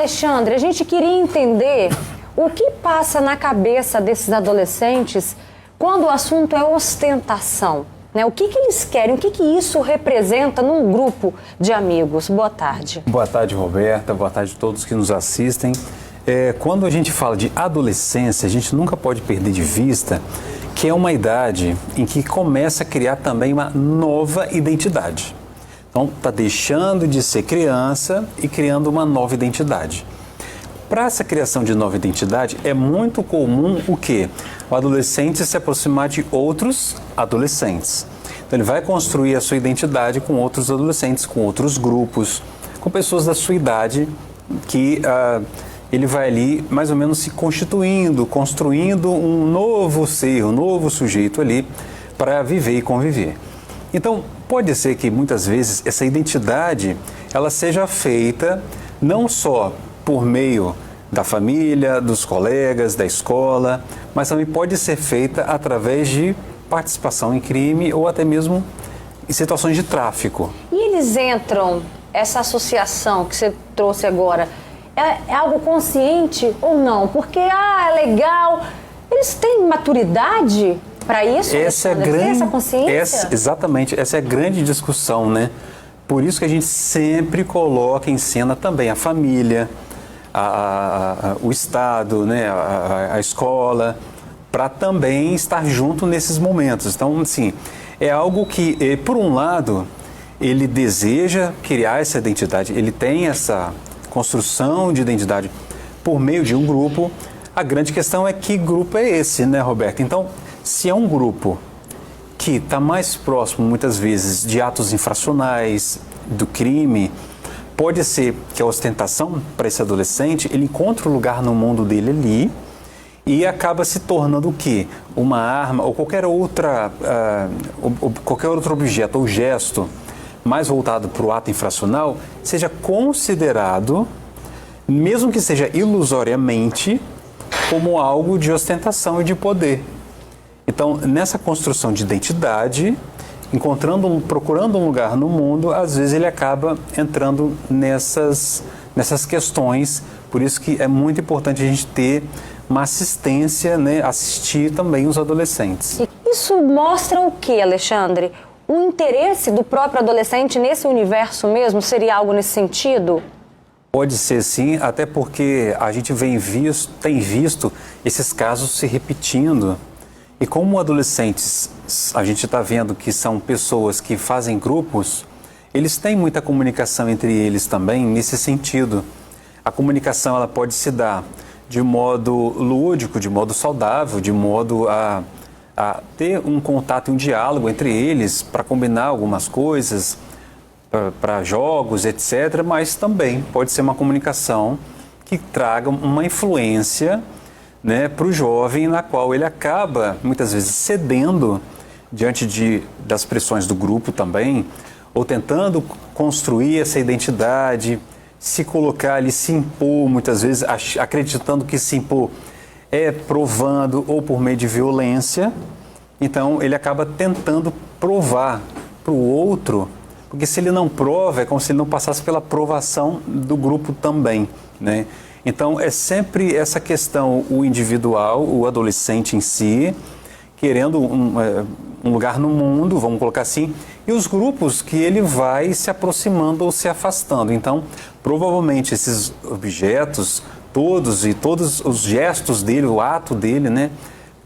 Alexandre, a gente queria entender o que passa na cabeça desses adolescentes quando o assunto é ostentação, né? O que eles querem, o que isso representa num grupo de amigos? Boa tarde. Boa tarde, Roberta, boa tarde a todos que nos assistem. Quando a gente fala de adolescência, a gente nunca pode perder de vista que é uma idade em que começa a criar também uma nova identidade. Então, está deixando de ser criança e criando uma nova identidade. Para essa criação de nova identidade, é muito comum o quê? O adolescente se aproximar de outros adolescentes. Então, ele vai construir a sua identidade com outros adolescentes, com outros grupos, com pessoas da sua idade, que ele vai ali mais ou menos se constituindo, construindo um novo ser, um novo sujeito ali para viver e conviver. Então, pode ser que muitas vezes essa identidade ela seja feita não só por meio da família, dos colegas, da escola, mas também pode ser feita através de participação em crime ou até mesmo em situações de tráfico. E eles entram, essa associação que você trouxe agora, é algo consciente ou não? Porque, é legal, eles têm maturidade para isso? Essa é a grande, essa consciência? Exatamente, essa é a grande discussão, né? Por isso que a gente sempre coloca em cena também a família, o Estado, né? a escola, para também estar junto nesses momentos. Então, assim, é algo que, por um lado, ele deseja criar essa identidade, ele tem essa construção de identidade por meio de um grupo. A grande questão é que grupo é esse, né, Roberto? Então, se é um grupo que está mais próximo, muitas vezes, de atos infracionais, do crime, pode ser que a ostentação para esse adolescente, ele encontra um lugar no mundo dele ali e acaba se tornando o quê? Uma arma ou qualquer outro objeto ou gesto mais voltado para o ato infracional, seja considerado, mesmo que seja ilusoriamente, como algo de ostentação e de poder. Então, nessa construção de identidade, procurando um lugar no mundo, às vezes ele acaba entrando nessas questões. Por isso que é muito importante a gente ter uma assistência, né, assistir também os adolescentes. Isso mostra o que, Alexandre? O interesse do próprio adolescente nesse universo mesmo? Seria algo nesse sentido? Pode ser sim, até porque a gente tem visto esses casos se repetindo. E como adolescentes, a gente está vendo que são pessoas que fazem grupos, eles têm muita comunicação entre eles também nesse sentido. A comunicação ela pode se dar de modo lúdico, de modo saudável, de modo a ter um contato e um diálogo entre eles para combinar algumas coisas, para jogos, etc. Mas também pode ser uma comunicação que traga uma influência, né, para o jovem, na qual ele acaba, muitas vezes, cedendo diante das pressões do grupo também, ou tentando construir essa identidade, se colocar ali, se impor, muitas vezes, acreditando que se impor é provando ou por meio de violência. Então, ele acaba tentando provar para o outro, porque se ele não prova, é como se ele não passasse pela aprovação do grupo também, né? Então, é sempre essa questão, o individual, o adolescente em si, querendo um lugar no mundo, vamos colocar assim, e os grupos que ele vai se aproximando ou se afastando. Então, provavelmente, esses objetos, todos os gestos dele, o ato dele, né,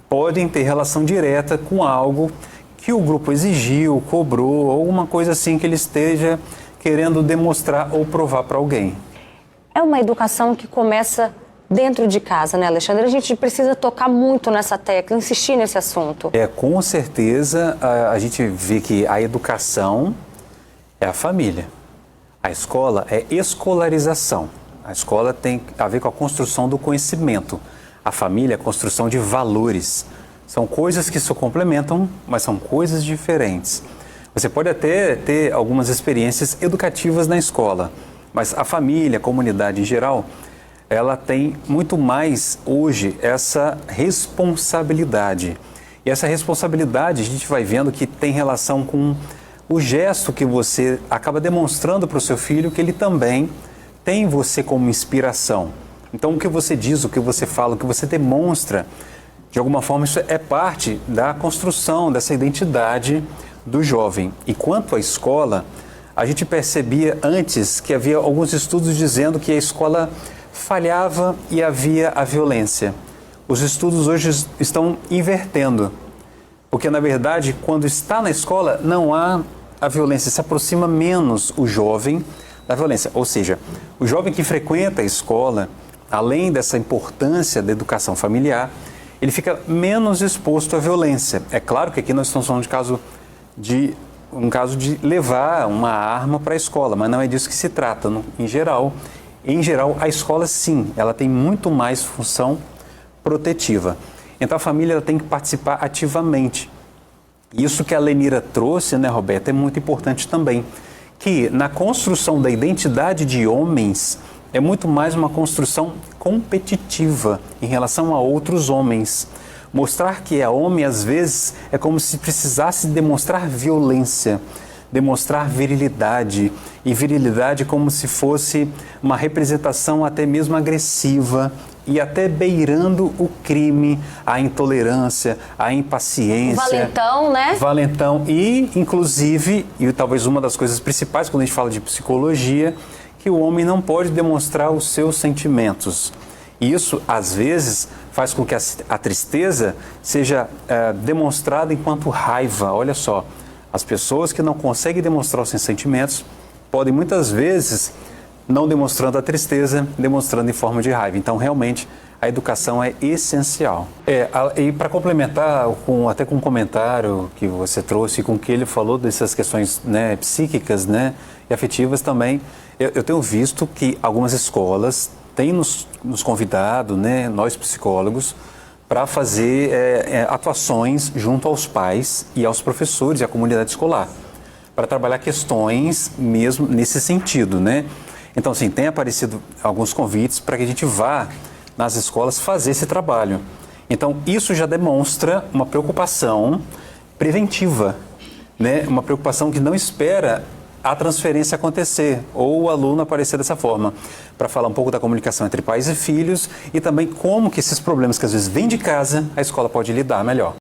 podem ter relação direta com algo que o grupo exigiu, cobrou, ou uma coisa assim que ele esteja querendo demonstrar ou provar para alguém. É uma educação que começa dentro de casa, né, Alexandre? A gente precisa tocar muito nessa tecla, insistir nesse assunto. Com certeza, a gente vê que a educação é a família. A escola é escolarização. A escola tem a ver com a construção do conhecimento. A família é a construção de valores. São coisas que se complementam, mas são coisas diferentes. Você pode até ter algumas experiências educativas na escola, mas a família, a comunidade em geral, ela tem muito mais hoje essa responsabilidade. E essa responsabilidade a gente vai vendo que tem relação com o gesto que você acaba demonstrando para o seu filho que ele também tem você como inspiração. Então, o que você diz, o que você fala, o que você demonstra, de alguma forma, isso é parte da construção dessa identidade do jovem. E quanto à escola, a gente percebia antes que havia alguns estudos dizendo que a escola falhava e havia a violência. Os estudos hoje estão invertendo, porque, na verdade, quando está na escola, não há a violência, se aproxima menos o jovem da violência. Ou seja, o jovem que frequenta a escola, além dessa importância da educação familiar, ele fica menos exposto à violência. É claro que aqui nós estamos falando de um caso de levar uma arma para a escola, mas não é disso que se trata. Em geral, a escola sim, ela tem muito mais função protetiva. Então a família ela tem que participar ativamente. Isso que a Lenira trouxe, né, Roberta, é muito importante também, que na construção da identidade de homens é muito mais uma construção competitiva em relação a outros homens. Mostrar que é homem, às vezes, é como se precisasse demonstrar violência, demonstrar virilidade. E virilidade como se fosse uma representação até mesmo agressiva e até beirando o crime, a intolerância, a impaciência. Valentão, né? Valentão. E, inclusive, e talvez uma das coisas principais quando a gente fala de psicologia, que o homem não pode demonstrar os seus sentimentos. E isso, às vezes, faz com que a tristeza seja demonstrada enquanto raiva. Olha só, as pessoas que não conseguem demonstrar os seus sentimentos podem, muitas vezes, não demonstrando a tristeza, demonstrando em forma de raiva. Então, realmente, a educação é essencial. E para complementar, até com um comentário que você trouxe, com o que ele falou dessas questões, né, psíquicas, né, e afetivas também, eu tenho visto que algumas escolas têm nos convidado, né, nós psicólogos, para fazer atuações junto aos pais e aos professores e à comunidade escolar, para trabalhar questões mesmo nesse sentido, né? Então, assim, tem aparecido alguns convites para que a gente vá nas escolas fazer esse trabalho. Então, isso já demonstra uma preocupação preventiva, né? Uma preocupação que não espera a transferência acontecer ou o aluno aparecer dessa forma, para falar um pouco da comunicação entre pais e filhos e também como que esses problemas que às vezes vêm de casa, a escola pode lidar melhor.